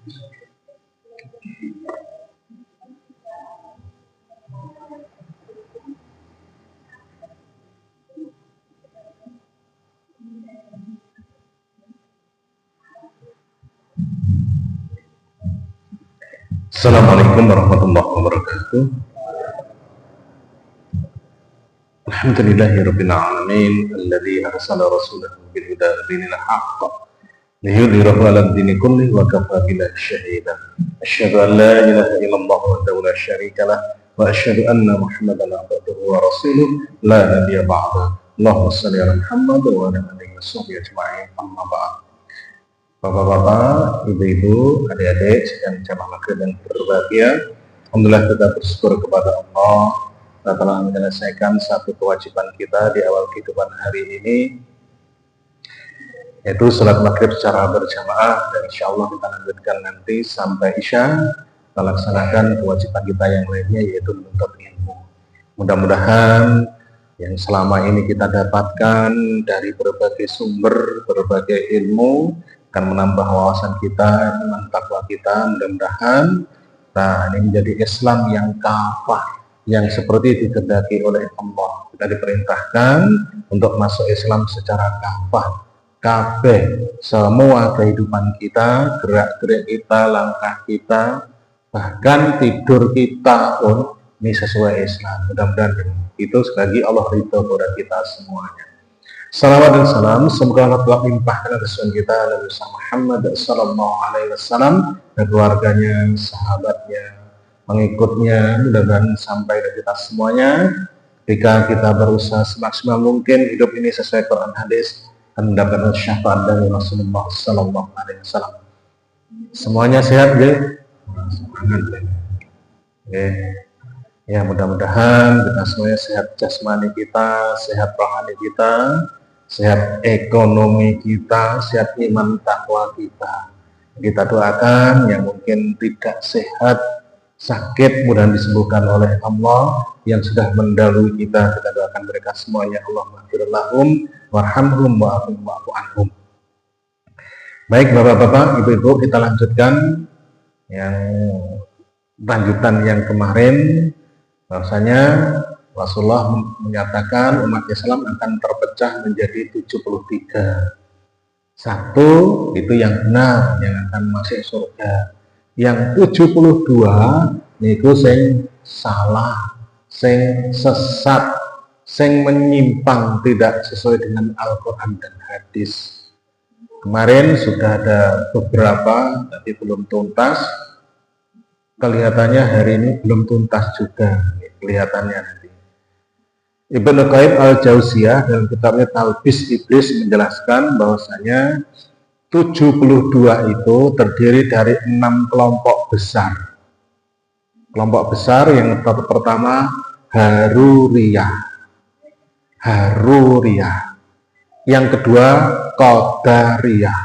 Assalamualaikum warahmatullahi wabarakatuh. Alhamdulillahirabbil alamin alladzi arsala rasulahu bil huda wa dinil haqq liyudhhirahu 'alad dini kullihi wa kafaa billahi shahida. Asyhadu an la ilaha illallah wahdahu la syarika lah wa asyhadu anna Muhammadan abduhu wa rasuluh la nabiyya ba'da. Allahumma shalli 'ala Muhammad wa 'ala alihi washabbihi ajma'in. Amma ba'd. Bapak-bapak, ibu-ibu, adik-adik yang jamaah maghrib dan berbahagia, alhamdulillah kita bersyukur kepada Allah telah menyelesaikan satu kewajiban kita di awal kehidupan hari ini, yaitu salat maghrib secara berjamaah, dan insya Allah kita lanjutkan nanti sampai isya, kita laksanakan kewajiban kita yang lainnya, yaitu menuntut ilmu. Mudah-mudahan yang selama ini kita dapatkan dari berbagai sumber, berbagai ilmu akan menambah wawasan kita, iman takwa kita. Mudah-mudahan ini menjadi Islam yang kafah, yang seperti dikehendaki oleh Allah. Kita diperintahkan untuk masuk Islam secara kafah, kabeh semua kehidupan kita, gerak-gerik kita, langkah kita, bahkan tidur kita pun ini sesuai Islam. Mudah-mudahan itu sekali lagi Allah ridho kepada kita semuanya. Salawat dan salam semoga Allah telah limpahkan Rasul kita Nabi Muhammad sallallahu alaihi wasallam dan keluarganya, sahabatnya, pengikutnya, mudah-mudahan sampai ke kita semuanya. Ketika kita berusaha semaksimal mungkin hidup ini sesuai Quran hadis, akan mendapatkan syafaat dari Rasulullah sallallahu alaihi wasallam. Semuanya sehat, ya? Ya, mudah-mudahan kita semuanya sehat jasmani kita, sehat rohani kita, sehat ekonomi kita, sehat iman takwa kita. Kita doakan yang mungkin tidak sehat, sakit, mudah disembuhkan oleh Allah. Yang sudah mendahului kita doakan mereka semuanya. Allahumma ighfir lahum warhamhum wa'fu anhum. Baik bapak-bapak, ibu-ibu, kita lanjutkan yang lanjutan yang kemarin. Bahwasanya Rasulullah menyatakan umat Islam akan terpecah menjadi 73. Satu itu yang benar, yang akan masuk surga. Yang 72 itu sing salah, sing sesat, sing menyimpang, tidak sesuai dengan Al-Quran dan hadis. Kemarin sudah ada beberapa, tapi belum tuntas. Kelihatannya hari ini belum tuntas juga, kelihatannya nanti. Ibnu Qayyim al-Jauziyah dalam kitabnya Talbis Iblis menjelaskan bahwasanya 72 itu terdiri dari 6 kelompok besar. Kelompok besar yang pertama Haruriyah. Yang kedua Qadariyah.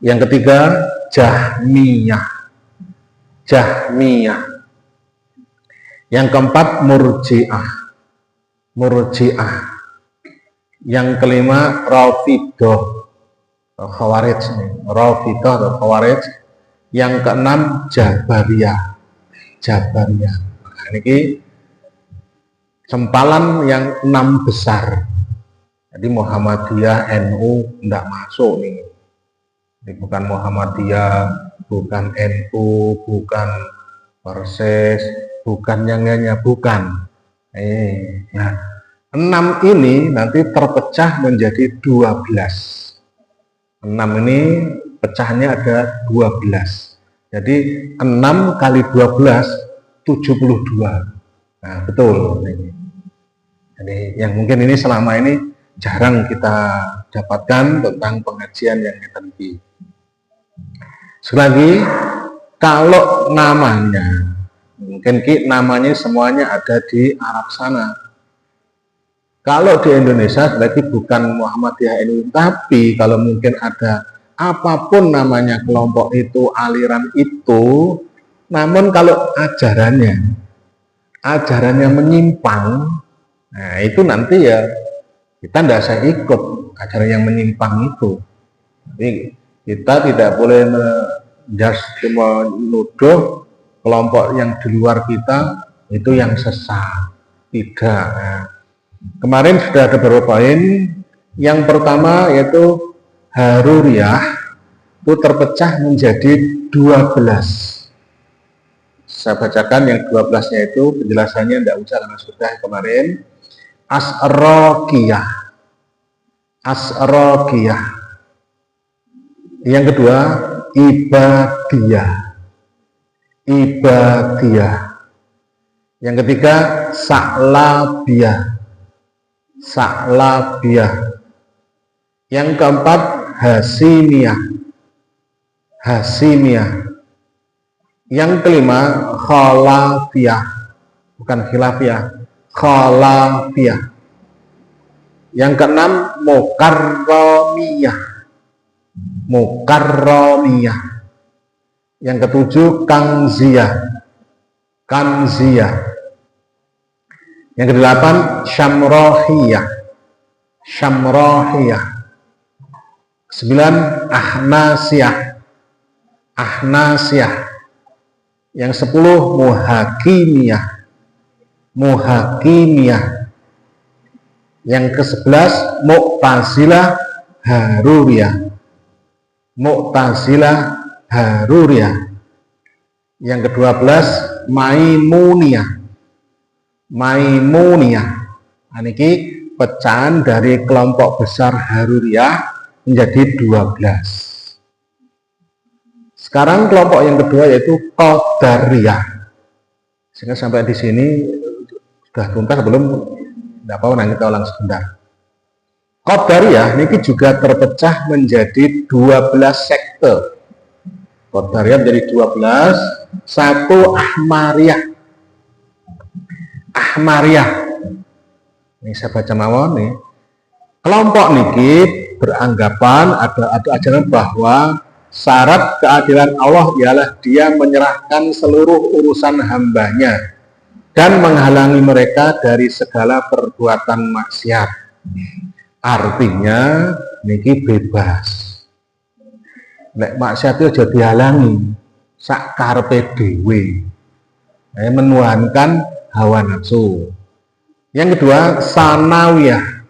Yang ketiga Jahmiyah. Yang keempat Murji'ah. Yang kelima Rafidah atau Khawarij. Yang keenam Jabariyah. Nah, ini sempalan yang 6 besar. Jadi Muhammadiyah, NU tidak masuk nih. Ini bukan Muhammadiyah, bukan NU, bukan Persis, bukan yang lainnya, bukan. Nah, 6 ini nanti terpecah menjadi 12. 6 ini pecahnya ada 12. Jadi 6 kali 12 72. Nah, betul ini. Jadi yang mungkin ini selama ini jarang kita dapatkan tentang pengajian yang tadi. Sekali lagi, kalau namanya, mungkin namanya semuanya ada di Arab sana. Kalau di Indonesia lagi bukan Muhammadiyah NU, tapi kalau mungkin ada apapun namanya kelompok itu, aliran itu, namun kalau ajarannya menyimpang, nah itu nanti ya kita tidak usah ikut ajaran yang menyimpang itu. Jadi Kita tidak boleh menuduh kelompok yang di luar kita itu yang sesat. Tidak. Nah, kemarin sudah ada beberapa poin. Yang pertama yaitu Haruriyah itu terpecah menjadi 12. Saya bacakan yang 12-nya itu, penjelasannya tidak usah karena sudah kemarin. Asrokiyah. Yang kedua, ibadiyah. Yang ketiga, Sa'labiyah. Yang keempat, Hasimiyah. Yang kelima, Khalafiyah. Bukan khilafiyah, Khalafiyah. Yang keenam, Mukarramiyah. Yang ketujuh, Kanziyah. Yang kedelapan, Syamrohiyah. 9, Ahnasiyah. Yang 10, Muhakimiyah. Yang ke-11, Mu'tazilah Haruriyah. Yang ke-12, Maimuniyah. Ini pecahan dari kelompok besar Haruriyah menjadi 12. Sekarang kelompok yang kedua yaitu Qadariyah. Sehingga sampai di sini sudah tuntas belum? Tidak apa-apa, kita ulang sebentar. Qadariyah ini juga terpecah menjadi 12 sekte. Qadariyah menjadi 12. Satu, Ahmariyah. Ini saya baca mawon nih. Kelompok niki beranggapan ada ajaran bahwa syarat keadilan Allah ialah Dia menyerahkan seluruh urusan hambanya dan menghalangi mereka dari segala perbuatan maksiat. Artinya niki bebas. Nek maksiat itu aja dihalangi, sak karepe dhewe. Menuhankan hawa nafsu. Yang kedua, sanawiyah.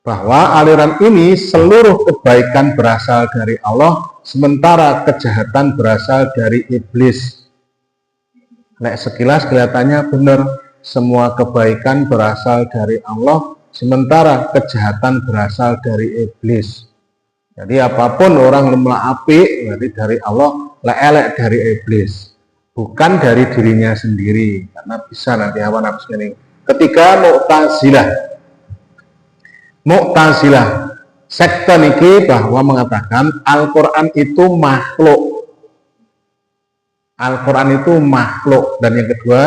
Bahwa aliran ini seluruh kebaikan berasal dari Allah, sementara kejahatan berasal dari iblis. Nek sekilas kelihatannya benar, semua kebaikan berasal dari Allah, sementara kejahatan berasal dari iblis. Jadi apapun orang lemah api, berarti dari Allah, elek dari iblis. Bukan dari dirinya sendiri, karena bisa nanti hawa nafsu ini. Ketiga, Mu'tazilah. Sekte niki bahwa mengatakan Al-Quran itu makhluk. Dan yang kedua,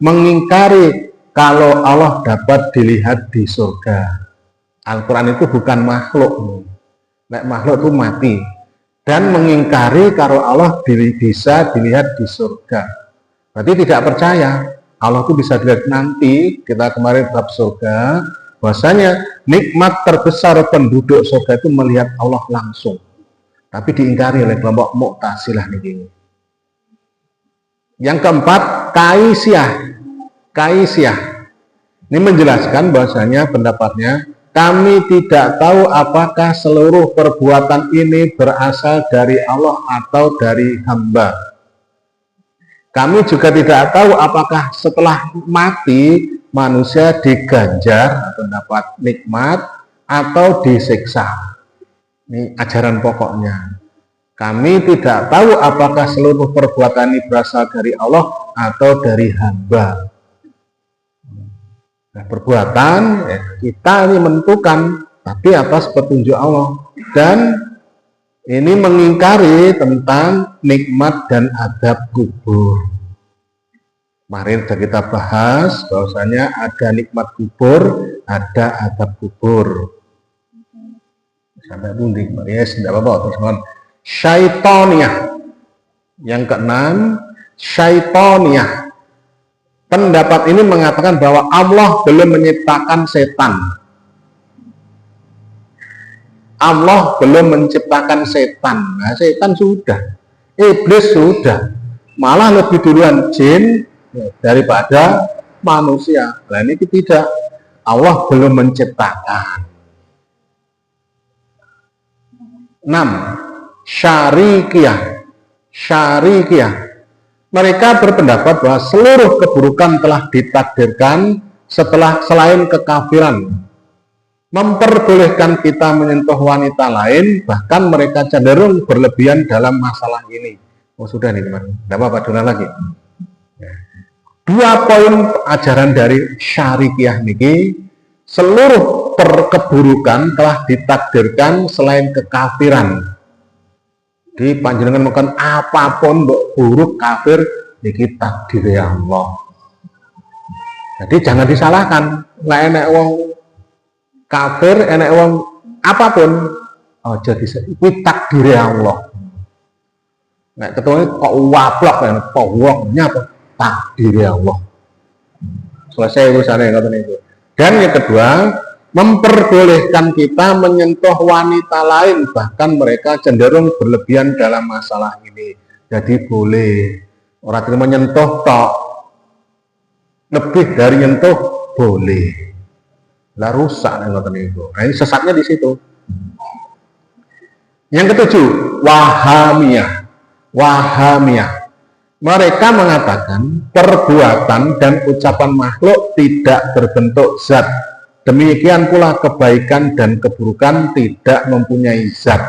mengingkari kalau Allah dapat dilihat di surga. Al-Quran itu bukan makhluk. Nek makhluk itu mati. Dan mengingkari kalau Allah bisa dilihat di surga. Berarti tidak percaya Allah itu bisa dilihat nanti. Kita kemarin bab surga, bahwasanya nikmat terbesar penduduk surga itu melihat Allah langsung. Tapi diingkari oleh kelompok Mu'tazilah ini. Yang keempat, Kaisiyah. Ini menjelaskan bahwasanya pendapatnya, kami tidak tahu apakah seluruh perbuatan ini berasal dari Allah atau dari hamba. Kami juga tidak tahu apakah setelah mati manusia diganjar atau dapat nikmat atau disiksa. Ini ajaran pokoknya. Kami tidak tahu apakah seluruh perbuatan ini berasal dari Allah atau dari hamba. Nah, perbuatan kita ini menentukan, tapi atas petunjuk Allah. Dan ini mengingkari tentang nikmat dan adab kubur. Kemarin sudah kita bahas bahwasanya ada nikmat kubur, ada adab kubur. Sampai pundi, yes, tidak apa-apa, teman-teman. Syaitoniyah. Yang keenam, Syaitoniyah. Pendapat ini mengatakan bahwa Allah belum menciptakan setan. Allah belum menciptakan setan. Nah, setan sudah, iblis sudah, malah lebih duluan jin daripada manusia. Nah, ini tidak, Allah belum menciptakan. 6. Syarikiyah. Mereka berpendapat bahwa seluruh keburukan telah ditakdirkan selain kekafiran. Memperbolehkan kita menyentuh wanita lain, bahkan mereka cenderung berlebihan dalam masalah ini. Oh sudah nih teman, tidak apa-apa, dulu lagi. 2 poin ajaran dari syarikiyah niki, seluruh keburukan telah ditakdirkan selain kekafiran. Di panjenengan makan apapun buruk kafir niki takdir Allah. Jadi jangan disalahkan, nggak enak wong kafir, enak wong apapun, jadi itu takdir Allah. Nah, ketemu kok waplok kan, pawoknya takdir Allah. Selesai urusannya kata itu. Dan yang kedua, memperbolehkan kita menyentuh wanita lain, bahkan mereka cenderung berlebihan dalam masalah ini. Jadi boleh orang itu menyentuh tok, lebih dari nyentuh boleh. Lah rusak ngoten niku. Nah, ini sesatnya di situ. Yang ketujuh, Wahamiyah. Mereka mengatakan perbuatan dan ucapan makhluk tidak berbentuk zat. Demikian pula kebaikan dan keburukan tidak mempunyai zat.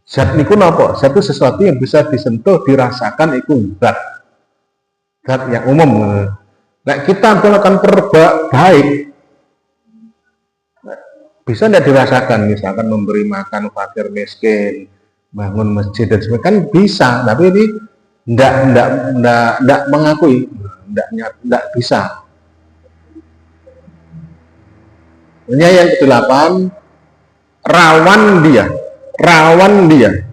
Zat niku napa? Zat itu sesuatu yang bisa disentuh, dirasakan, itu zat. Zat yang umum. Nah, kita melakukan perbuatan baik, bisa tidak dirasakan, misalkan memberi makan fakir miskin, bangun masjid dan sebagainya, kan bisa, tapi ini tidak mengakui, tidak bisa. Yang ke-8, rawan dia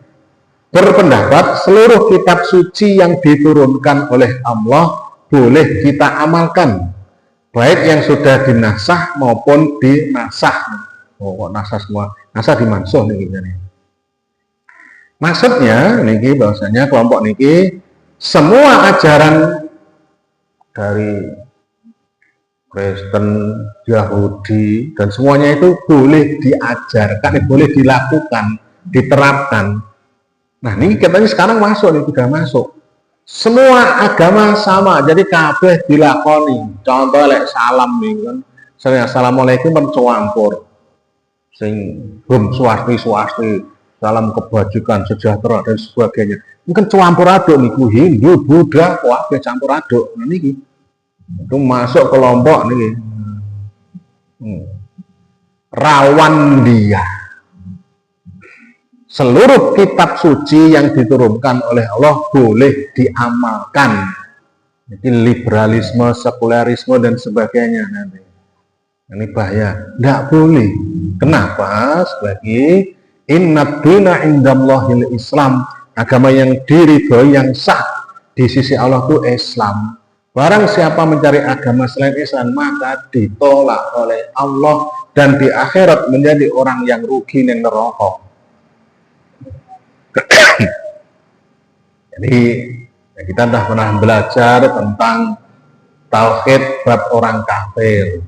berpendapat seluruh kitab suci yang diturunkan oleh Allah boleh kita amalkan, baik yang sudah dinasah maupun dinasah. Oh, nasah semua, nasah dimansuh nih. Maksudnya niki bahwasanya kelompok niki semua ajaran dari Kristen, Yahudi dan semuanya itu boleh diajarkan, boleh dilakukan, diterapkan. Nah, ini katanya sekarang masuk nih, sudah masuk. Semua agama sama, jadi kabeh dilakoni. Contoh lek salam nih kan, saya assalamualaikum mencampur, sing swasti, salam kebajikan, sejahtera dan sebagainya. Mungkin campur aduk niku Hindu, Buddha, kabeh campur aduk. Nah niki itu masuk kelompok niki. Rawan dia. Seluruh kitab suci yang diturunkan oleh Allah boleh diamalkan. Jadi liberalisme, sekularisme dan sebagainya nanti. Ini bahaya. Tidak boleh. Kenapa? Sebagai Inna dina indallahil Islam, agama yang diridhoi, yang sah di sisi Allah itu Islam. Barang siapa mencari agama selain Islam, maka ditolak oleh Allah dan di akhirat menjadi orang yang rugi ning neraka. Jadi kita sudah pernah belajar tentang tauhid bab orang kafir.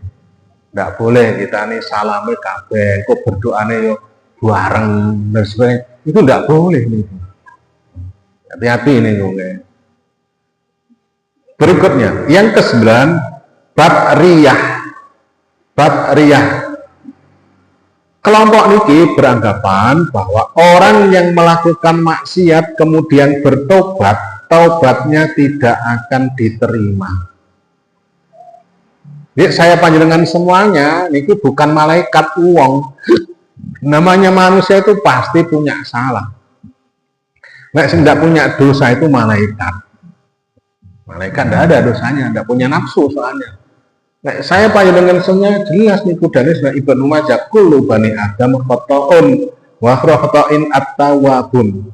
Tidak boleh kita nih salami kabeh, kok berdoane yo bareng dan sebagainya, itu tidak boleh nih. Hati-hati nih gue. Berikutnya, yang ke-9, bab riyah. Kelompok niki beranggapan bahwa orang yang melakukan maksiat kemudian bertobat, taubatnya tidak akan diterima. Jadi saya panjenengan semuanya niki bukan malaikat uang. Namanya manusia itu pasti punya salah. Nggak tidak punya dosa itu malaikat. Malaikat tidak ada dosanya, tidak punya nafsu soalnya. Nah, saya panjenengan semuanya jelas nih kudanis nah Ibnu Majah kullu bani Adam khata'un wa khata'in at-tawwabun.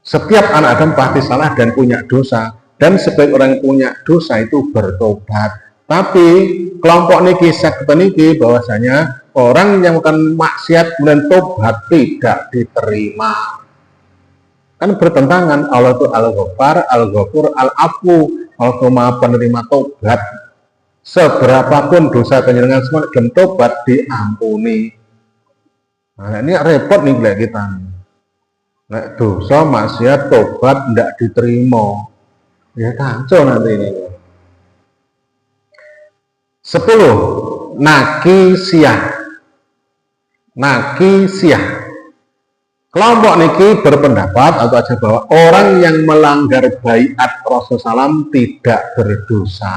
Setiap anak Adam pasti salah dan punya dosa, dan sebaik orang yang punya dosa itu bertobat. Tapi kelompok niki sekte niki bahwasanya orang yang melakukan maksiat kemudian tobat tidak diterima. Kan bertentangan. Allah itu Al-Ghaffar, Al-Ghafur, Al-Afu. Allah itu Maha penerima tobat. Seberapapun dosa penjenengan semua dan tobat diampuni. Nah, ini repot nih kita. Nah, dosa maksiat tobat tidak diterima. Ya kacau nanti ini. 10. Nakisiyah. Kelompok niki berpendapat atau aja bahwa orang yang melanggar baiat Rasulullah SAW tidak berdosa.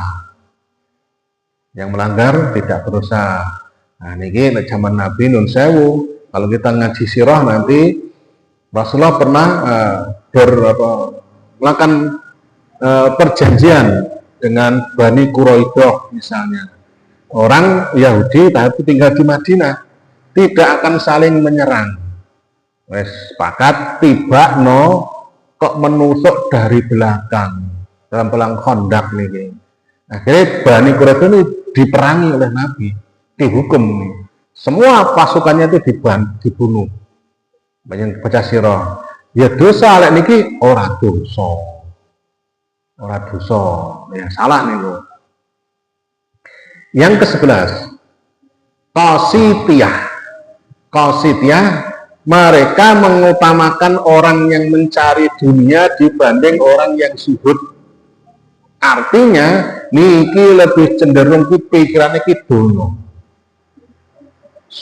Yang melanggar tidak berdosa. Nah niki zaman Nabi Nun Sewu. Kalau kita ngaji sirah nanti Rasulullah pernah melakukan perjanjian dengan Bani Quraidah misalnya. Orang Yahudi tapi tinggal di Madinah tidak akan saling menyerang. Wes sepakat tiba kok menusuk dari belakang dalam perang Khandaq nih. Akhirnya Bani Quraidah ini diperangi oleh Nabi, dihukum nih. Semua pasukannya itu dibunuh. Banyak baca sirah. Ya dosa lek niki ora dosa. Ya salah nih lo. Yang ke-11, Qasitiyah, mereka mengutamakan orang yang mencari dunia dibanding orang yang zuhud. Artinya, niki lebih cenderung ki pikirannya ki dunya.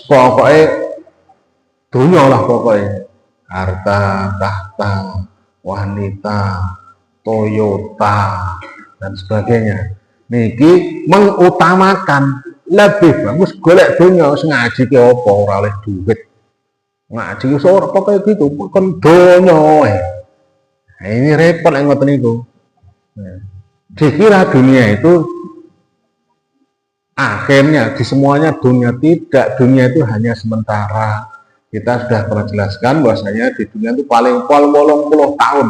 Pokoknya dunya lah pokoknya. Harta, tahta, wanita, Toyota, dan sebagainya. Niki mengutamakan lebih bagus golek dunia ngaji ke apa ora oleh duit ngaji ora pokoknya gitu bukan dunia nah, ini repot yang ngoten itu dikira dunia itu akhirnya di semuanya dunia tidak, dunia itu hanya sementara. Kita sudah pernah jelaskan bahwasanya di dunia itu paling 80 tahun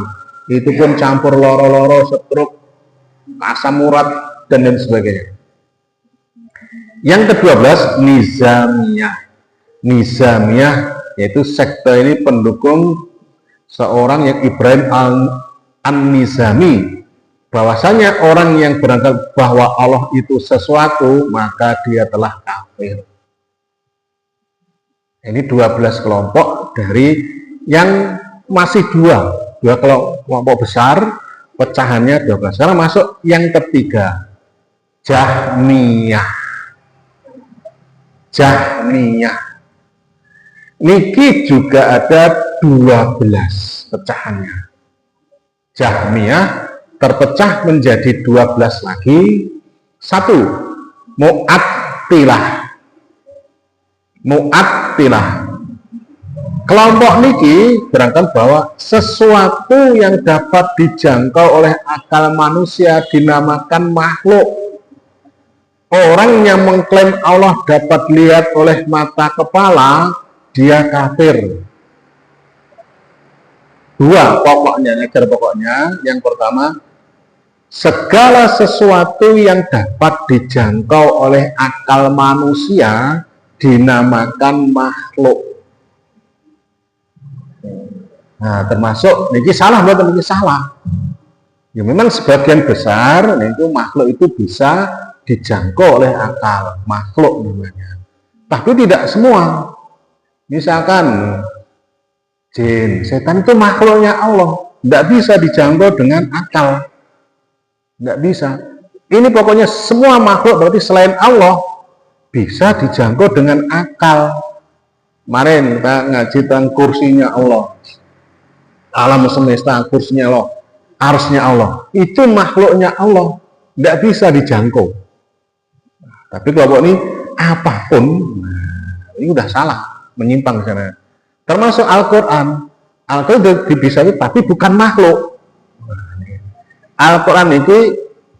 itu pun campur loro-loro, stroke, asam urat dan lain sebagainya. Yang ke-12 Nizamiyah yaitu sekte ini pendukung seorang yang Ibrahim An-Nizami, bahwasanya orang yang berangkat bahwa Allah itu sesuatu maka dia telah kafir. Ini 12 kelompok dari yang masih dua kelompok besar, pecahannya 12. Sekarang masuk yang ketiga, Jahmiyah. Niki juga ada 12 pecahannya. Jahmiyah terpecah menjadi 12 lagi. 1. Mu'attilah. Kelompok niki berangkat bahwa sesuatu yang dapat dijangkau oleh akal manusia dinamakan makhluk. Orang yang mengklaim Allah dapat dilihat oleh mata kepala, dia kafir. 2 pokoknya, ajar pokoknya. Yang pertama, segala sesuatu yang dapat dijangkau oleh akal manusia dinamakan makhluk. Nah, termasuk niki salah, bukan niki salah. Ya memang sebagian besar itu makhluk itu bisa dijangkau oleh akal, makhluk namanya. Tapi tidak semua. Misalkan jin, setan itu makhluknya Allah, tidak bisa dijangkau dengan akal. Tidak bisa. Ini pokoknya semua makhluk berarti selain Allah bisa dijangkau dengan akal. Kemarin kita ngaji tentang kursinya Allah, alam semesta, kursinya Allah, arsnya Allah, itu makhluknya Allah, tidak bisa dijangkau. Tapi kelompok ini apapun, ini udah salah, menyimpang sana. Termasuk Al-Quran, Al-Quran bisa tapi bukan makhluk. Al-Quran itu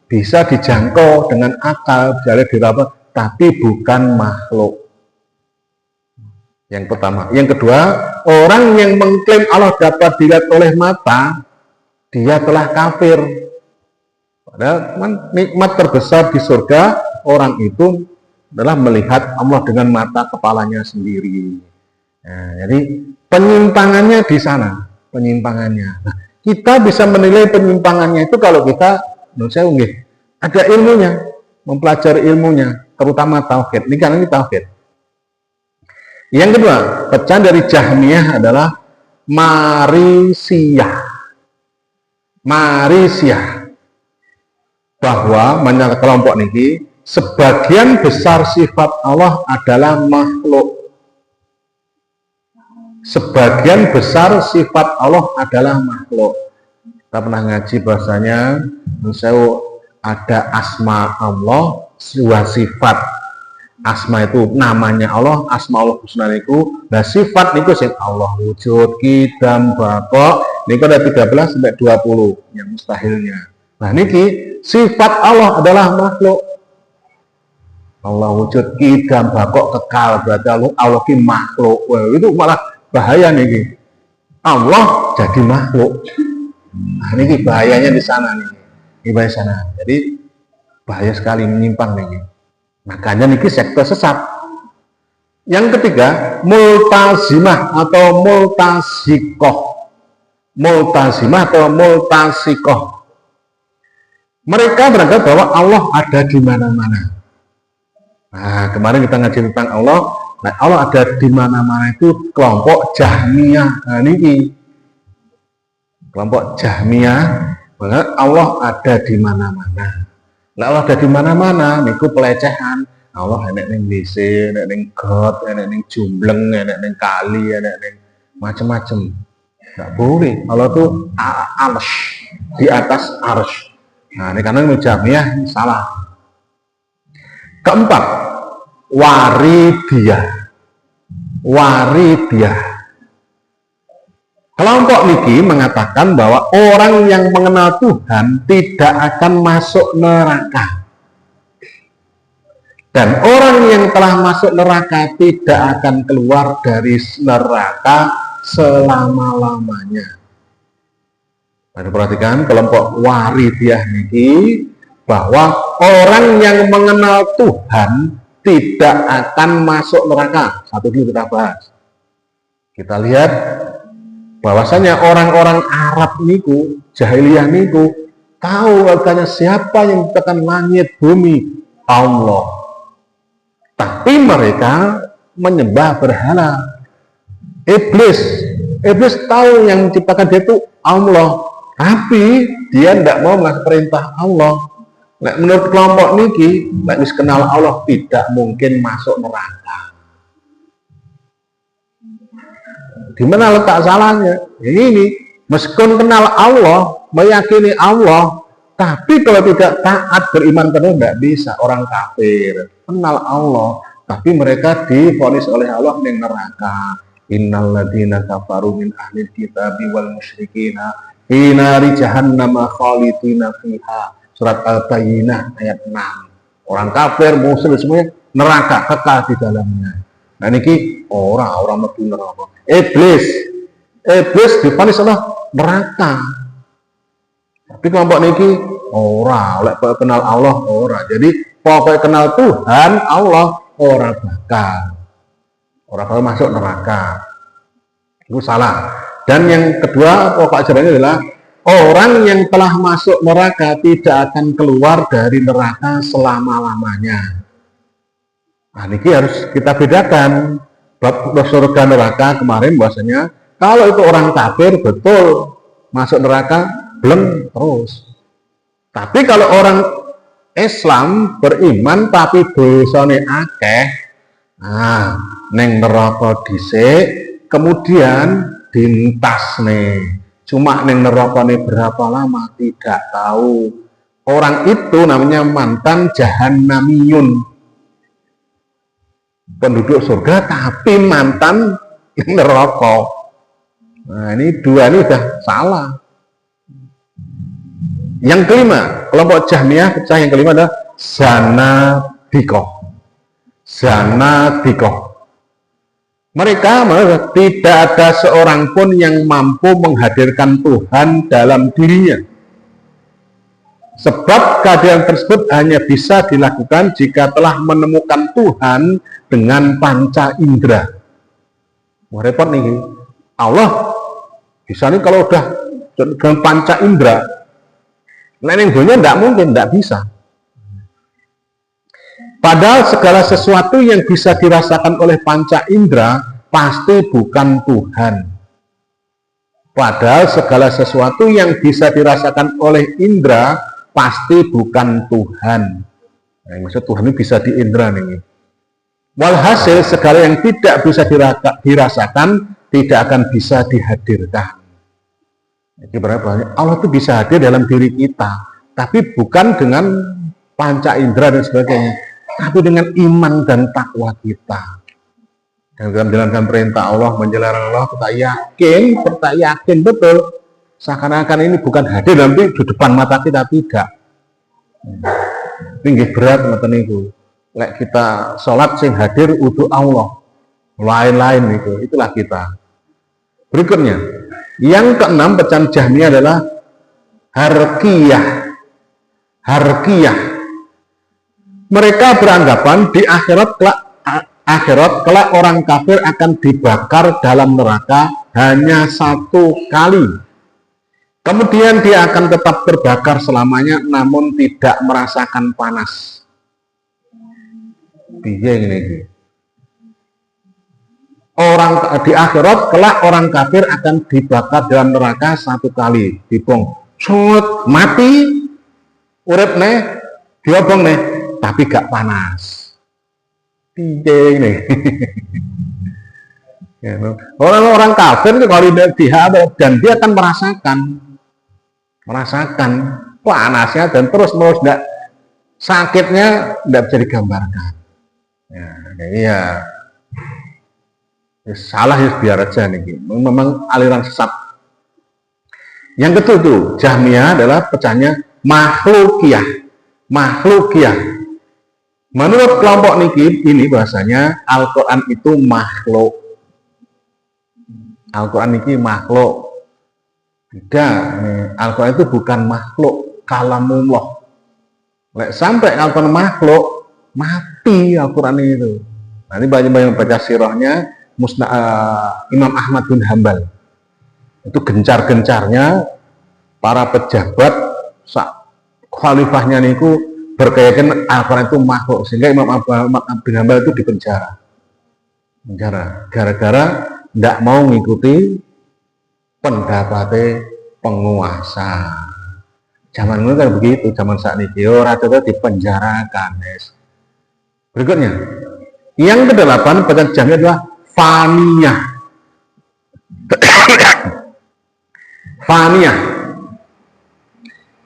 bisa dijangkau dengan akal, bisa diraba, tapi bukan makhluk. Yang pertama. Yang kedua, orang yang mengklaim Allah dapat dilihat oleh mata, dia telah kafir. Padahal nikmat terbesar di surga orang itu adalah melihat Allah dengan mata kepalanya sendiri. Nah, jadi penyimpangannya di sana, penyimpangannya. Nah, kita bisa menilai penyimpangannya itu kalau kita, menurut saya, ada ilmunya, mempelajari ilmunya, terutama tauhid. Ini kan ini tauhid. Yang kedua, pecahan dari Jahmiyah adalah Marisiyah. Bahwa menurut kelompok ini, sebagian besar sifat Allah adalah makhluk. Sebagian besar sifat Allah adalah makhluk. Kita pernah ngaji bahasanya, ada asma Allah, sebuah sifat. Asma itu namanya Allah, asma Allah husna niku. Nah sifat niku sing Allah wujud, qidam, baqa. Niku ada 13 sampai 20 yang mustahilnya. Nah niki sifat Allah adalah makhluk. Allah wujud, qidam, baqa, kekal, berarti Allah ki makhluk. Wah, itu malah bahaya niki. Allah jadi makhluk. Nah niki bahayanya di sana nih. Di sana. Jadi bahaya sekali, menyimpang niki. Makanya niki sekte sesat. Yang ketiga, multazimah atau multasikoh. Multazimah atau multasikoh. Mereka berangkat bahwa Allah ada di mana-mana. Nah, kemarin kita ngaji tentang Allah. Nah, Allah ada di mana-mana itu kelompok Jahmiyah. Nah, niki kelompok Jahmiyah, bahwa Allah ada di mana-mana. Nah, Allah ada di mana-mana, niku pelecehan. Allah enek ning WC, enek ning got, enek ning jumbleng, enek ning kali, enek ning macam-macam. Enggak boleh. Allah tuh arsy, di atas arsy. Nah, ini karena Jahmiyah salah. Keempat, waridiyah. Kelompok niki mengatakan bahwa orang yang mengenal Tuhan tidak akan masuk neraka. Dan orang yang telah masuk neraka tidak akan keluar dari neraka selama-lamanya. Nah, perhatikan kelompok waridiyah niki bahwa orang yang mengenal Tuhan tidak akan masuk neraka. Satu dulu kita bahas. Kita lihat bahwasanya orang-orang Arab niku, jahiliyah niku, tahu katanya siapa yang menciptakan langit bumi? Allah. Tapi mereka menyembah berhala. Iblis tahu yang menciptakan dia itu Allah, tapi dia tidak mau melakukan perintah Allah. Nah, menurut kelompok niki, wis kenal Allah tidak mungkin masuk neraka. Di mana letak salahnya? Ini meskipun kenal Allah, meyakini Allah, tapi kalau tidak taat beriman penuh tidak bisa. Orang kafir kenal Allah, tapi mereka divonis oleh Allah di neraka. Innal ladzina kafaru min ahlil kitabi wal musyrikina fi nari jahannam khalidina fiha. Surat Al-Bayyinah ayat 6. Orang kafir, musyrik semuanya neraka, kekal di dalamnya. Nah niki orang mlebu neraka. Iblis divonis Allah neraka. Tapi kelompok niki oleh kenal Allah ora. Jadi pokoknya kenal Tuhan Allah ora bakal masuk neraka. Itu salah. Dan yang kedua pokok ajarannya adalah orang yang telah masuk neraka tidak akan keluar dari neraka selama-lamanya. Nah, ini harus kita bedakan. Bab surga neraka kemarin bahasanya, kalau itu orang kafir betul masuk neraka belum terus. Tapi kalau orang Islam beriman tapi dosane akeh, nah neng neraka dhisik, kemudian dintas nih. Cuma neng neraka nih berapa lama tidak tahu. Orang itu namanya mantan jahannamiyun. Penduduk surga tapi mantan neraka. Nah ini dua ini sudah salah. Yang kelima, kelompok Jahmiyah pecah yang kelima adalah Zanadikoh. Mereka tidak ada seorang pun yang mampu menghadirkan Tuhan dalam dirinya. Sebab keadaan tersebut hanya bisa dilakukan jika telah menemukan Tuhan dengan panca indera. Wah, repot nih. Allah bisa nih kalau udah dengan panca indera. Nah, yang dunia tidak mungkin, tidak bisa. Padahal segala sesuatu yang bisa dirasakan oleh panca indera pasti bukan Tuhan. Padahal segala sesuatu yang bisa dirasakan oleh indera pasti bukan Tuhan. Nah, maksud Tuhan ini bisa di indera nih. Walhasil segala yang tidak bisa dirasakan tidak akan bisa dihadirkan. Jadi berarti Allah itu bisa hadir dalam diri kita, tapi bukan dengan panca indera dan sebagainya, tapi dengan iman dan takwa kita. Dan dalam menjalankan perintah Allah, menjalankan Allah, kita yakin betul, seakan-akan ini bukan hadir nanti di depan mata kita, tidak. Ini berat ngoten niku. Lek kita sholat sing hadir untuk Allah, lain-lain itulah kita. Berikutnya, yang keenam pecahan Jahmiyah adalah harkiyah. Mereka beranggapan di akhirat kelak orang kafir akan dibakar dalam neraka hanya satu kali. Kemudian dia akan tetap terbakar selamanya namun tidak merasakan panas. Orang di akhirat kelak orang kafir akan dibakar dalam neraka satu kali. Dibong, mati, urip nih, diobong nih, tapi gak panas. Orang-orang kafir itu kalau dihadap dan dia akan merasakan panasnya dan terus tidak sakitnya tidak bisa digambarkan. Salah ya biar aja nih, memang aliran sesat. Yang ketujuh, Jahmiyah adalah pecahnya makhlukiyah. Menurut kelompok ini bahasanya Al-Quran itu makhluk. Al-Quran ini makhluk. Tidak, Al-Quran itu bukan makhluk, kalamullah. Sampai Al-Quran makhluk, mati Al-Quran itu. Nanti banyak baca sirahnya Imam Ahmad bin Hambal. Itu gencar-gencarnya para pejabat khalifahnya niku berkeyakinan Al-Quran itu makhluk, sehingga Imam Ahmad bin Hambal itu dipenjara. Gara-gara tidak mau mengikuti pendapatnya penguasa. Zaman dulu kan begitu, zaman saat ini raja itu dipenjarakan. Berikutnya, yang kedelapan pecahan Jahmiyah adalah faniyah.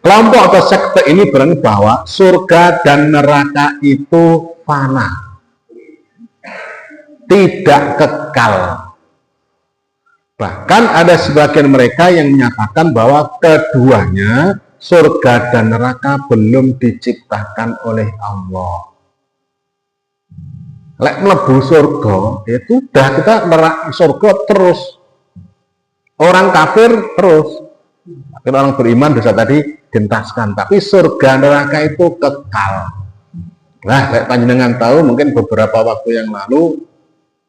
Kelompok atau sekte ini berani bahwa surga dan neraka itu fana, tidak kekal. Bahkan ada sebagian mereka yang menyatakan bahwa keduanya, surga dan neraka, belum diciptakan oleh Allah. Lek mlebu surga, itu udah kita neraka surga terus. Orang kafir terus. Tapi orang beriman bisa tadi gentaskan. Tapi surga neraka itu kekal. Nah, kayak panjenengan tahu mungkin beberapa waktu yang lalu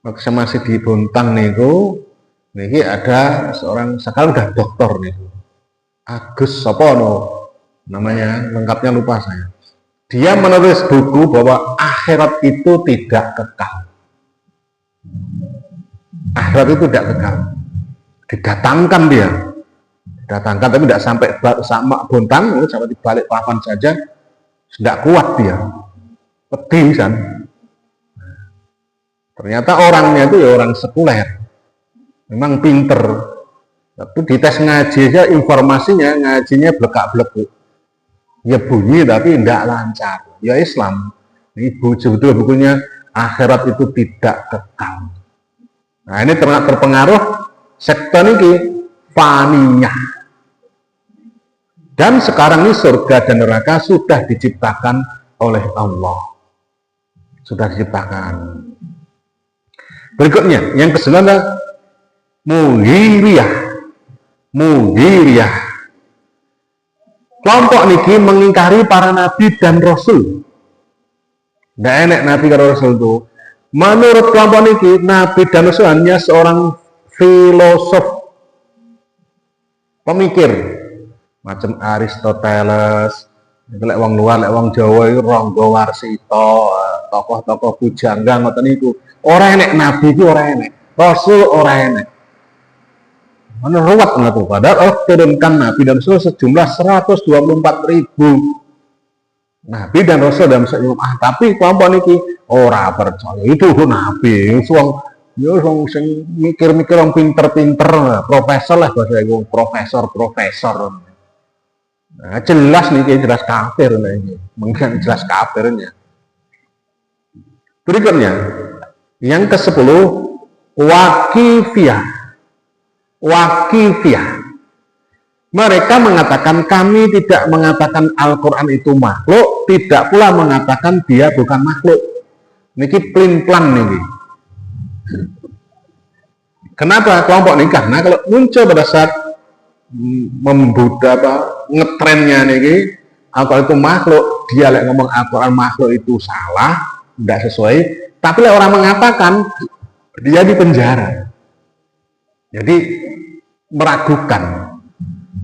waktu saya masih di Bontang niku, niki ada seorang sekarang udah doktor niku. Agus Sopono namanya, lengkapnya lupa saya. Dia menulis buku bahwa akhirat itu tidak kekal. Akhirat itu tidak kekal. Didatangkan dia. Didatangkan tapi tidak sampai sama Bontang, sampai di balik papan saja. Tidak kuat dia. Pedih kan. Ternyata orangnya itu ya orang sekuler. Memang pinter. Tapi di tes ngaji aja informasinya, ngajinya blekak-blekuk. Ya bunyi tapi tidak lancar. Ya Islam. Ini sebetulnya bukunya akhirat itu tidak kekal. Nah ini terpengaruh sekte ini faniyah. Dan sekarang ini surga dan neraka sudah diciptakan oleh Allah. Sudah diciptakan. Berikutnya yang ke-9 adalah mughiriyah. Kelompok niki mengingkari para nabi dan rasul. Nggak enak nabi dan rasul itu. Menurut kelompok niki, nabi dan rasul hanya seorang filosof, pemikir, macam Aristoteles, lek wong luar, lek wong Jawa itu Rangga Warsita, tokoh-tokoh pujangga ngoten niku. Ora enek nabi iki, ora enek. Rasul ora enek. Mana ruwet ngatur, padahal Allah turunkan nabi dan rasul sejumlah 124.000 nabi dan rasul dalam sejumlah. Tapi kelompok niki ora percaya itu nabi. Wong sing mikir-mikir wong pinter-pinter, profesor lah bahasa iku, profesor. Nah, jelas nih, jelas kafir nih, mungkin jelas kafirnya. Berikutnya, yang ke-10, Wakifiyah. Mereka mengatakan kami tidak mengatakan Al-Quran itu makhluk, tidak pula mengatakan dia bukan makhluk. Niki plin-plan nih. Kenapa kelompok ini? Karena kalau muncul pada saat ngetrennya nih, Al-Quran itu makhluk, dia ngomong Al-Quran makhluk itu salah, tidak sesuai. Tapi orang mengatakan dia di penjara. Jadi meragukan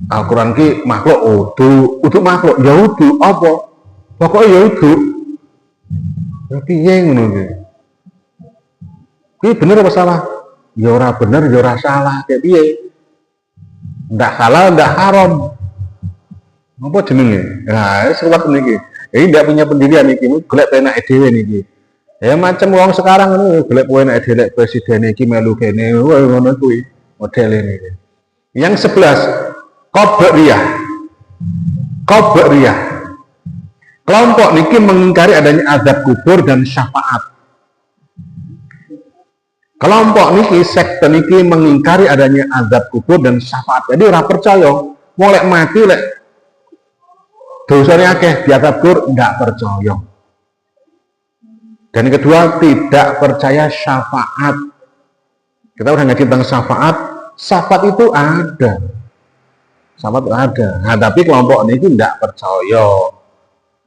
Al-Quran ki makhluk, udu makhluk, ya udu apa? Pokoknya ya udu. Tapi yang ngono ki bener apa salah? Ya ora bener, ya ora salah. Kayak piye? Ndak halal, ndak haram. Apa jenenge? Nah, seperti niki. Ini ndak punya pendirian niki, golek penake dhewe niki. Ya macam wong sekarang ini golek penake dhewe presiden iki melu kene, ngono kuwi model ini. Yang 11, Qabriyah. Kelompok niki mengingkari adanya azab kubur dan syafaat. Kelompok niki, sekte niki mengingkari adanya azab kubur dan syafaat. Jadi ora percaya, mulai mati lek dosanya akeh diazab kubur, nggak percaya. Dan kedua, tidak percaya syafaat. Kita udah ngaji tentang syafaat itu ada. Syafaat ada. Nah, tapi kelompok ini nggak percaya.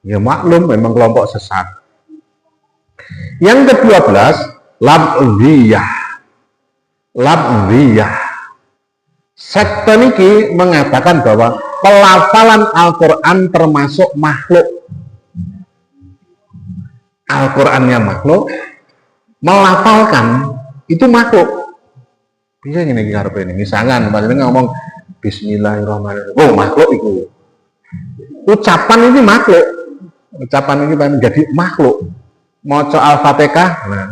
Ya maklum, memang kelompok sesat. Yang ke-12, Labdiyah. Sekte niki mengatakan bahwa pelafalan Al-Quran termasuk makhluk. Al-Qurannya makhluk, melafalkan itu makhluk. Bisa gini ngarepe ini. Misalkan maksudnya ngomong Bismillahirrahmanirrahim. Oh, makhluk itu. Ucapan ini makhluk. Ucapan ini jadi makhluk. Maca Al-Fatihah, nah,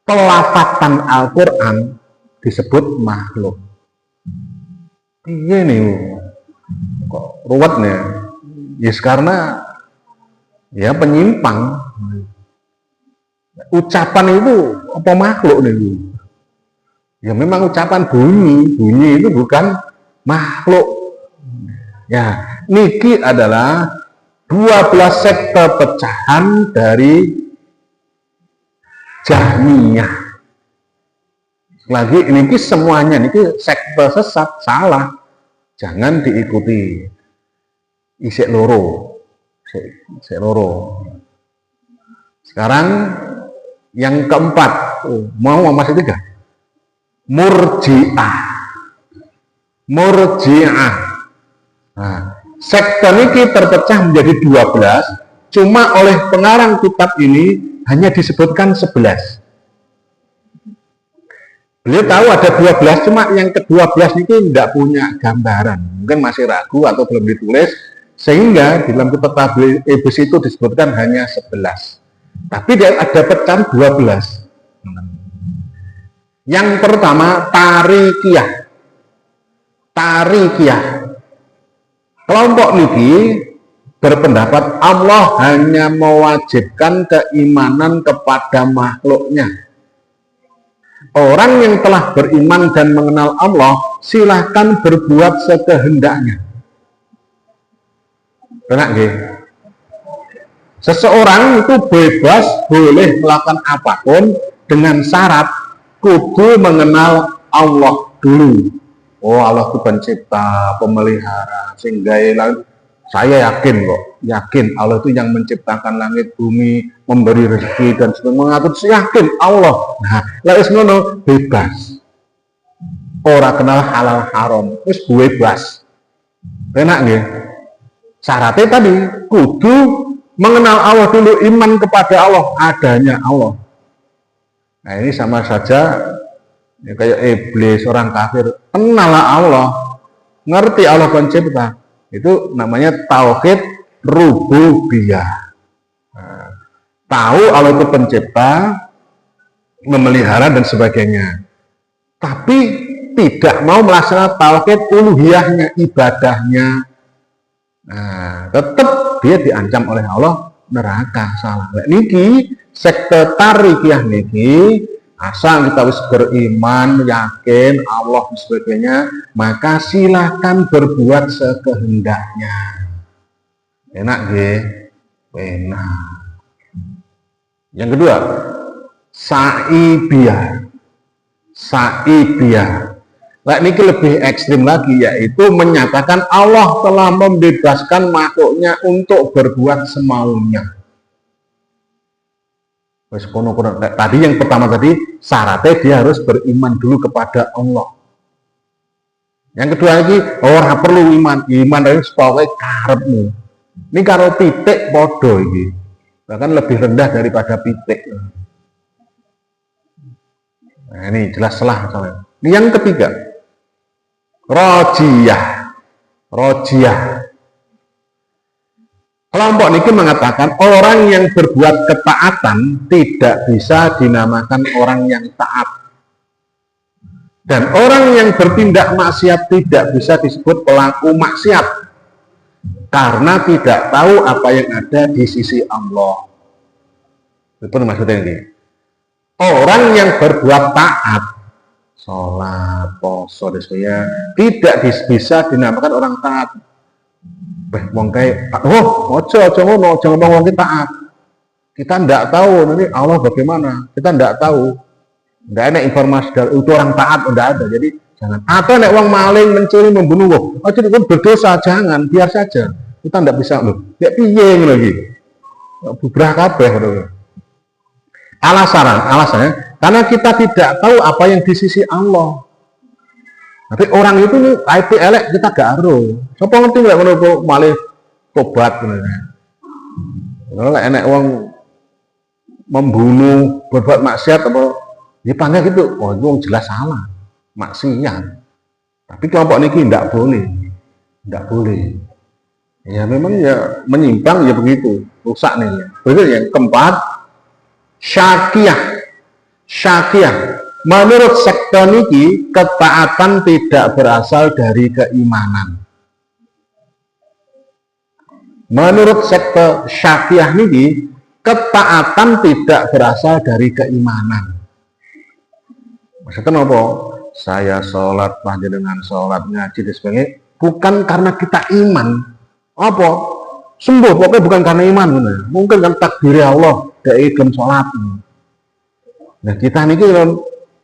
pelafatan Al-Quran disebut makhluk. Iya nih, kok ruwet nih? Yes, karena ya penyimpang. Ucapan itu apa makhluk nih? Ya memang ucapan bunyi itu bukan makhluk. Ya, niki adalah 12 sekte pecahan dari Jahmiyah. Lagi ini semuanya niki sekte sesat, salah. Jangan diikuti. Isek loro. Sekarang yang keempat, mau masih 3. Murji'ah. Nah, sekte niki terpecah menjadi 12, cuma oleh pengarang kitab ini hanya disebutkan 11. Beliau tahu ada 12, cuma yang ke-12 niki tidak punya gambaran. Mungkin masih ragu atau belum ditulis, sehingga di dalam kitab Iblis itu disebutkan hanya 11. Tapi dia ada pecahan 12. Yang pertama, Tarikiyah. Kelompok niki berpendapat Allah hanya mewajibkan keimanan kepada makhluknya. Orang yang telah beriman dan mengenal Allah, silahkan berbuat sekehendaknya. Benar nggih? Seseorang itu bebas boleh melakukan apapun dengan syarat kudu mengenal Allah dulu. Oh, Allah itu pencipta, pemelihara, sehingga Saya yakin kok, yakin Allah itu yang menciptakan langit, bumi, memberi rezeki dan sebagainya, mengatur. Saya yakin Allah. Nah, lek ngono bebas. Ora kenal halal haram, wis bebas. Enak nggih? Syaratnya tadi kudu mengenal Allah dulu, iman kepada Allah, adanya Allah. Nah, ini sama saja ya, kayak iblis, orang kafir, kenal Allah, ngerti Allah pencipta. Itu namanya tauhid rububiyah. Nah, tahu Allah itu pencipta, memelihara dan sebagainya. Tapi tidak mau melaksanakan tauhid uluhiyahnya, ibadahnya. Nah, tetap dia diancam oleh Allah neraka. Salah. Niki sekte tarikiyah niki, asal kita wis beriman, yakin Allah dan sebagainya, maka silakan berbuat sekehendaknya. Enak nggih? Enak. Yang kedua, saibiyah. Saibiyah. Nah, ini lebih ekstrim lagi, yaitu menyatakan Allah telah membebaskan makhluknya untuk berbuat semaunya. Tadi yang pertama tadi syaratnya dia harus beriman dulu kepada Allah. Yang kedua lagi orang perlu iman dari sepawai karepmu. Ini karo titik podo ini, bahkan lebih rendah daripada titik. Nah, ini jelas salah misalnya. Ini yang ketiga, rojiyah. Kelompok ini mengatakan orang yang berbuat ketaatan tidak bisa dinamakan orang yang taat. Dan orang yang bertindak maksiat tidak bisa disebut pelaku maksiat. Karena tidak tahu apa yang ada di sisi Allah. Itu maksudnya ini. Orang yang berbuat taat, sholat, poso, dan sebagainya, tidak bisa dinamakan orang taat. Wong kayak, ojo ngono, jangan ngomong kita taat. Kita tidak tahu nanti Allah bagaimana. Kita tidak tahu. Tidak ada informasi dari itu orang taat, tidak ada. Jadi jangan. Atau nek uang maling, mencuri, membunuh, jadi itu berdosa, jangan, biar saja. Kita tidak bisa loh. Ya piye lagi. Bubrah kabeh loh. Alasannya karena kita tidak tahu apa yang di sisi Allah. Tapi orang itu IP elek kita gak aruh. Sapa ngerti lek ngono kok malih tobat ngono. Kalau enek wong membunuh, berbuat maksiat apa dipanggil gitu, oh itu jelas salah, maksiat. Tapi kelompok niki tidak boleh. Ya memang ya menyimpang ya begitu, rusak nih. Berikut yang keempat, syakiyah. Menurut sekte niki, ketaatan tidak berasal dari keimanan. Menurut sekte syakiyah niki, ketaatan tidak berasal dari keimanan. Maksudnya apa? Saya sholat, panjenengan sholat, ngaji dan sebagainya, bukan karena kita iman. Apa? Sembuh, pokoknya bukan karena iman. Mungkin kan takdir Allah, dari gelem sholat. Nah kita niki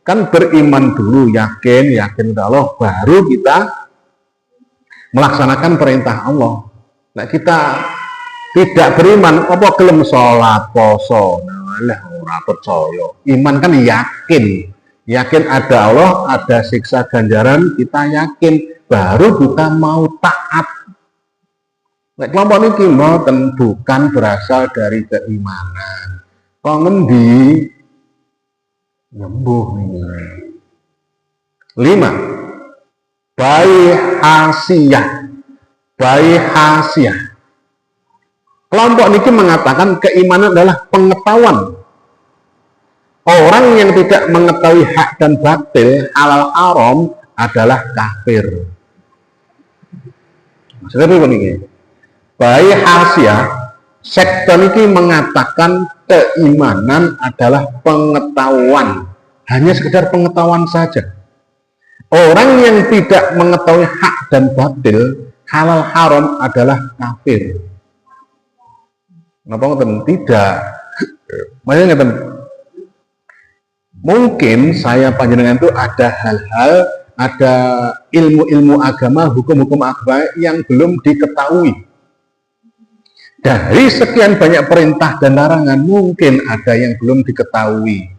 kan beriman dulu, yakin kepada Allah, baru kita melaksanakan perintah Allah. Nah kita tidak beriman, apa gelem sholat, poso, nah ora percaya. Iman kan yakin ada Allah, ada siksa ganjaran, kita yakin, baru kita mau taat. Nah kelompok niki mboten bukan berasal dari keimanan. Kok ngendi? Nyembuh ini. 5. Bayi hasiyah. Kelompok niki mengatakan keimanan adalah pengetahuan. Orang yang tidak mengetahui hak dan batil, halal haram adalah kafir. Maksudnya apa ini? Bayi hasiyah, sekte niki mengatakan keimanan adalah pengetahuan, hanya sekedar pengetahuan saja. Orang yang tidak mengetahui hak dan batil, halal haram adalah kafir. Kenapa ngoten? Tidak. Makanya ngoten. Mungkin saya panjenengan itu ada hal-hal, ada ilmu-ilmu agama, hukum-hukum agama yang belum diketahui. Dari sekian banyak perintah dan larangan, mungkin ada yang belum diketahui.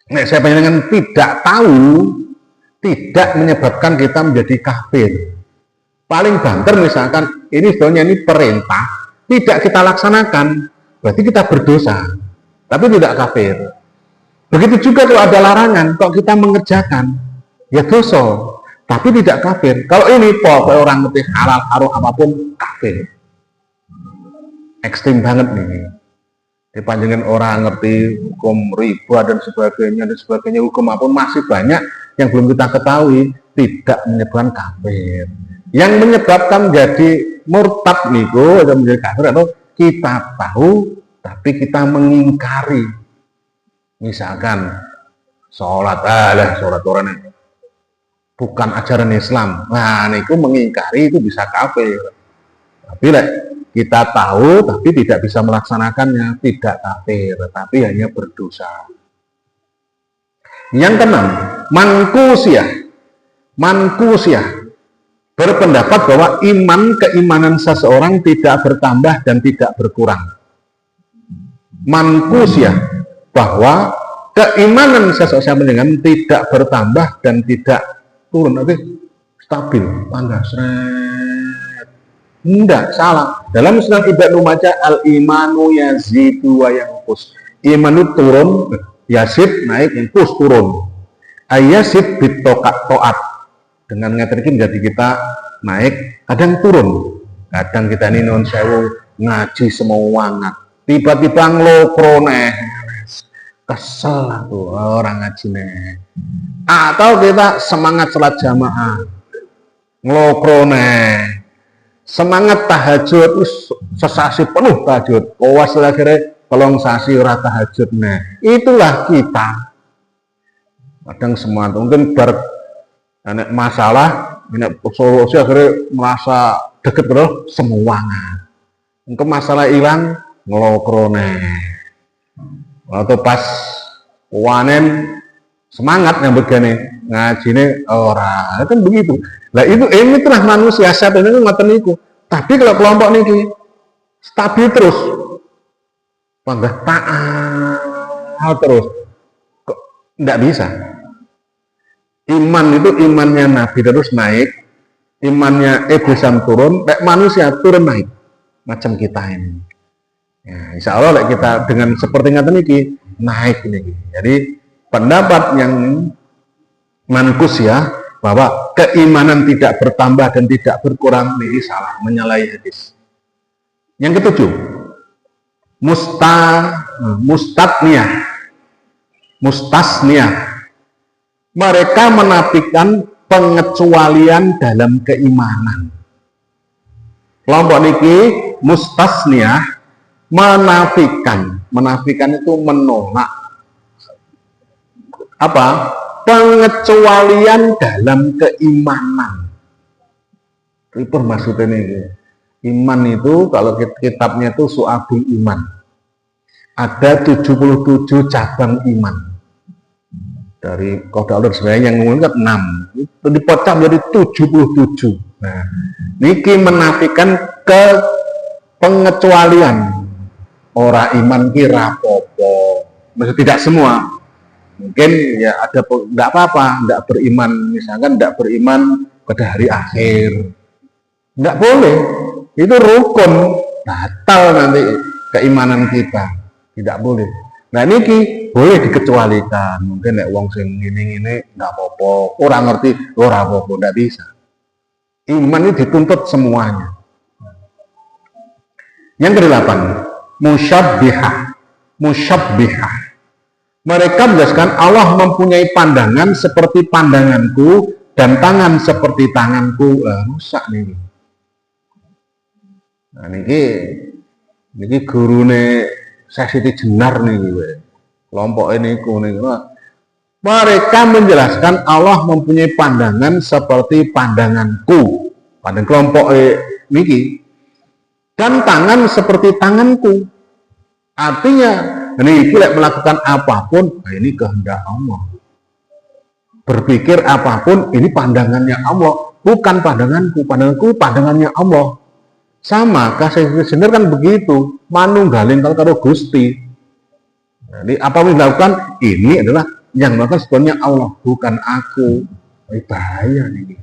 Nah, saya panjenengan tidak tahu, tidak menyebabkan kita menjadi kafir. Paling banter misalkan, ini sebenarnya ini perintah, tidak kita laksanakan, berarti kita berdosa, tapi tidak kafir. Begitu juga kalau ada larangan, kalau kita mengerjakan, ya dosa, tapi tidak kafir. Kalau ini pokoknya orang ngerti halal, haram apapun, kafir. Ekstrim banget nih. Dipanjangin orang ngerti hukum riba dan sebagainya, hukum apapun masih banyak yang belum kita ketahui, tidak menyebabkan kafir. Yang menyebabkan menjadi murtad niku atau menjadi kafir atau kita tahu tapi kita mengingkari. Misalkan sholat orang bukan ajaran Islam, nah niku mengingkari itu bisa kafir. Tapi kita tahu tapi tidak bisa melaksanakannya, tidak kafir, tapi hanya berdosa. Yang keenam, mankusiyah berpendapat bahwa keimanan seseorang tidak bertambah dan tidak berkurang. Mankusiyah, bahwa keimanan seseorang dengan tidak bertambah dan tidak turun, tapi stabil, tangga seret. Tidak, salah. Dalam Sunan Ibnu Majah, al-imanu yazidu wa yanqus. Iman itu turun, yazid naik, yanqus turun. Ayazid bitoat. Dengan ngerti menjadi kita naik, kadang turun. Kadang kita ini non sewu ngaji semangat. Tiba-tiba ngelokrone. Kesel tuh orang ngaji nih. Atau kita semangat sholat jamaah. Ngelokrone. Semangat tahajud, sesasi penuh tahajud. Awas akhirnya tolong sasi ora tahajud. Nah, itulah kita. Kadang semangat, mungkin anak masalah, anak solusi akhirnya merasa deket terus semuanya. Untuk masalah hilang ngelokrone. Waktu pas wanen semangat yang begini ngaji ini orang kan begitu. Nah ini telah manusia siapa ini ngoten niku. Tapi kalau kelompok niki stabil terus, panggah taat terus, kok tidak bisa. Iman itu imannya Nabi terus naik, imannya Iblisam turun, manusia turun naik, macam kita ini. Ya, insya Allah kita dengan seperti ngata niki naik ini. Jadi pendapat yang mankus ya, bahwa keimanan tidak bertambah dan tidak berkurang ini salah, menyalahi hadis. Yang ketujuh, mustasniyah. Mereka menafikan pengecualian dalam keimanan. Kelompok niki mustasniyah menafikan itu menolak apa? Pengecualian dalam keimanan. Itu maksudnya ini. Iman itu kalau kitabnya itu Su'abul Iman. Ada 77 cabang iman. Dari Qada Allah sebenarnya yang ngomongin 6. Itu dipecah menjadi 77. Nah, niki menafikan ke pengecualian. Ora iman kira popo. Maksud tidak semua. Mungkin ya ada tidak apa-apa, tidak beriman, misalkan tidak beriman pada hari akhir, tidak boleh, itu rukun, batal nanti keimanan kita, tidak boleh. Nah ini boleh dikecualikan, mungkin nek wong sing ini tidak apa-apa, orang ngerti, orang apa-apa, tidak bisa. Iman ini dituntut semuanya. Yang ke-8, musyabbihah. Mereka menjelaskan Allah mempunyai pandangan seperti pandanganku dan tangan seperti tanganku. Rusak nih. Nah ini gurune Siti Jenar nih, kelompok ini kuning. Mereka menjelaskan Allah mempunyai pandangan seperti pandanganku, pada kelompok ini, dan tangan seperti tanganku. Artinya ini melakukan apapun, ini kehendak Allah. Berpikir apapun, ini pandangannya Allah, bukan pandanganku. Pandanganku pandangannya Allah. Sama, kasih sener kan begitu, manunggaling karo Gusti. Jadi apa yang dilakukan ini adalah yang melakukan sebenarnya Allah, bukan aku. Bahaya nih.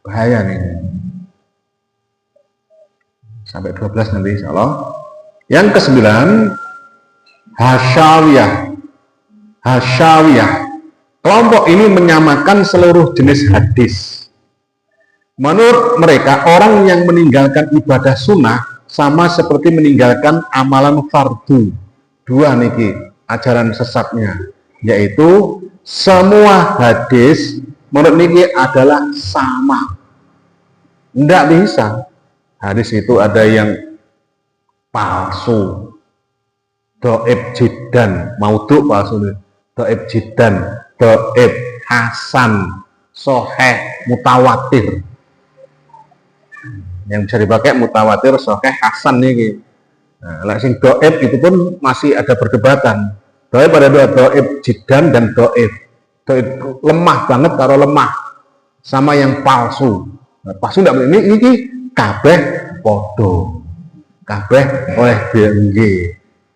Bahaya nih. Sampai 12 nanti insya Allah. Yang ke-9, Hasyawiyah. Hasyawiyah. Kelompok ini menyamakan seluruh jenis hadis. Menurut mereka, orang yang meninggalkan ibadah sunnah sama seperti meninggalkan amalan fardu. Dua niki ajaran sesatnya, yaitu semua hadis menurut niki adalah sama. Tidak bisa. Hadis itu ada yang palsu, doib jiddan, maudhu palsu, doib jiddan, doib hasan, soheh, mutawatir. Yang bisa dipakai mutawatir, soheh, hasan nih. Nah, sing doib itu pun masih ada perdebatan. Doib ada dua, doib jiddan dan doib. Doib lemah banget karo lemah, sama yang palsu. Nah, palsu tidak boleh. Ini kabeh podo, kabeh oleh BNG.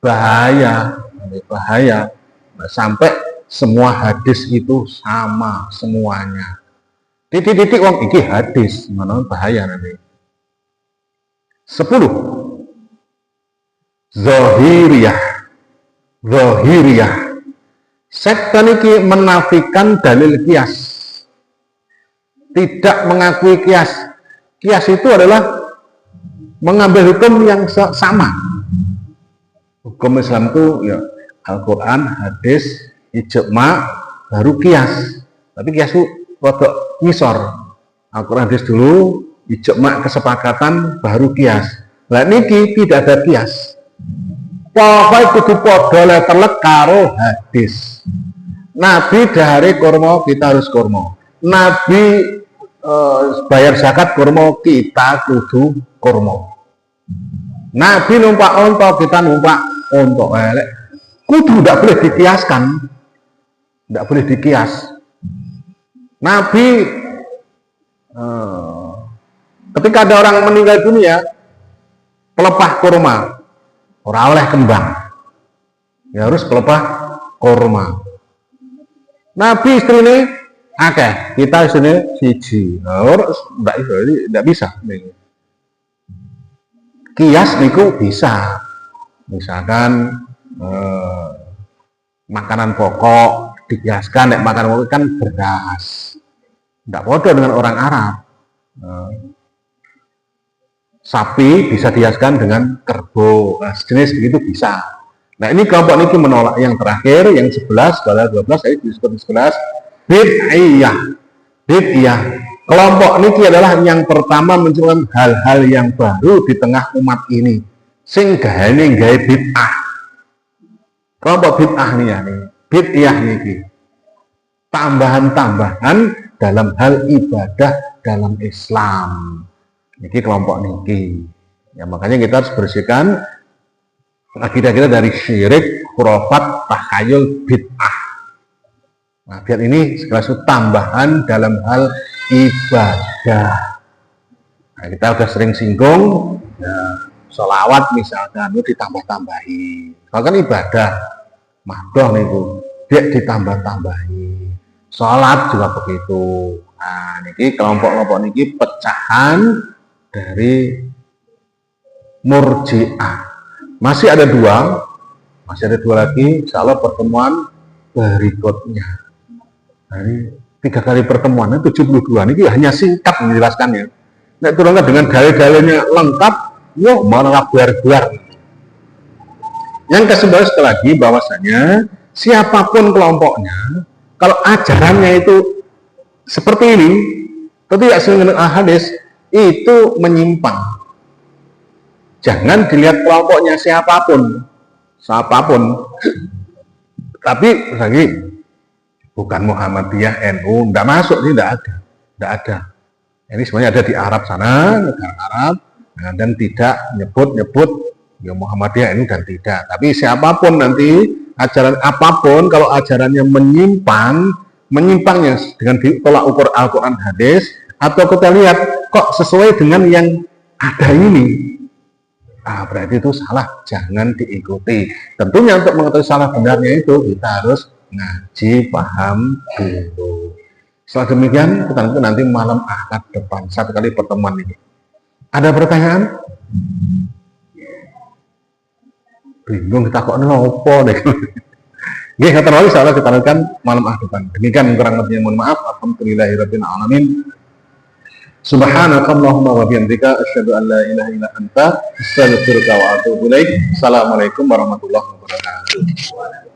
Bahaya, bahaya. Nah, sampai semua hadis itu sama semuanya. Titik-titik wong iki hadis, mana bahaya nanti. 10. Zahiriyah. Zahiriyah. Sekte niki menafikan dalil kias. Tidak mengakui kias. Kias itu adalah mengambil hukum yang sama. Hukum Islam itu ya Al-Quran, hadis, ijma, baru kias. Tapi kias itu rodok ngisor. Al-Quran, hadis dulu, ijma kesepakatan, baru kias. Nah niki tidak ada kias. Pokoknya kudu podo leterlek karo hadis. Nabi dari kurma, kita harus kurma. Nabi bayar zakat kurma, kita kudu kurma. Nabi numpak onto, kita numpak onto. Kudu tidak boleh dikiaskan, tidak boleh dikias. Nabi ketika ada orang meninggal dunia, pelepah kurma, orang oleh kembang, ya harus pelepah kurma. Nabi istrinya akeh, kita istrinya siji, harus tidak bisa. Kias niku bisa, misalkan makanan pokok dikiaskan, makanan pokok kan beras, tidak bodoh dengan orang Arab. Sapi bisa dihiaskan dengan kerbau, nah, sejenis begitu bisa. Nah ini kelompok ini menolak. Yang terakhir, yang 11, pada 12, saya disebut 11, bid'iyah. Bid'iyah. Kelompok ini adalah yang pertama menunjukkan hal-hal yang baru di tengah umat ini. Sing gahane gawe bid'ah. Kelompok bid'ah nih ya nih. Bid'iyah nih. Tambahan-tambahan dalam hal ibadah dalam Islam. Ini kelompok niki. Ya makanya kita harus bersihkan akidah kita dari syirik, khurafat, takhayul, bid'ah. Nah, biar ini segala sesuatu tambahan dalam hal ibadah. Nah, kita udah sering singgung, ya, sholawat misalkan itu ditambah-tambahi. Kalau kan ibadah, mahdoh niku, dia ditambah-tambahi. Sholat juga begitu. Nah, niki kelompok-kelompok niki pecahan dari Murji'ah. Masih ada dua lagi, insya Allah pertemuan berikutnya. Dari 3 kali pertemuan, 72 ini hanya singkat menjelaskannya. Nek turunkan dengan dalil-dalilnya lengkap, yo malah buar-buar. Yang ke-11 sekali lagi bahwasanya siapapun kelompoknya, kalau ajarannya itu seperti ini, tentu tidak sesuai dengan hadis, itu menyimpang. Jangan dilihat kelompoknya siapapun. Tapi lagi bukan Muhammadiyah, NU, tidak masuk, tidak ada. Ini sebenarnya ada di Arab sana, negara Arab, nah, dan tidak nyebut ya Muhammadiyah, NU dan tidak. Tapi siapapun nanti ajaran apapun, kalau ajarannya menyimpangnya dengan ditolak ukur Al-Quran hadis, atau kita lihat kok sesuai dengan yang ada ini, berarti itu salah, jangan diikuti. Tentunya untuk mengetahui salah benarnya itu kita harus ngaji, paham dulu. Setelah demikian kita nanti malam akad depan satu kali pertemuan ini. Ada pertanyaan? Bingung kita kok nopo deh. Nggih, kata wali insyaallah kita lanjutkan malam akad depan. Demikian kurang lebihnya mohon maaf. Alhamdulillahirabbil alamin. Subhanakallahumma wa bihamdika asyhadu an la ilaha illa anta astaghfiruka wa atubu ilaik. Assalamualaikum warahmatullahi wabarakatuh.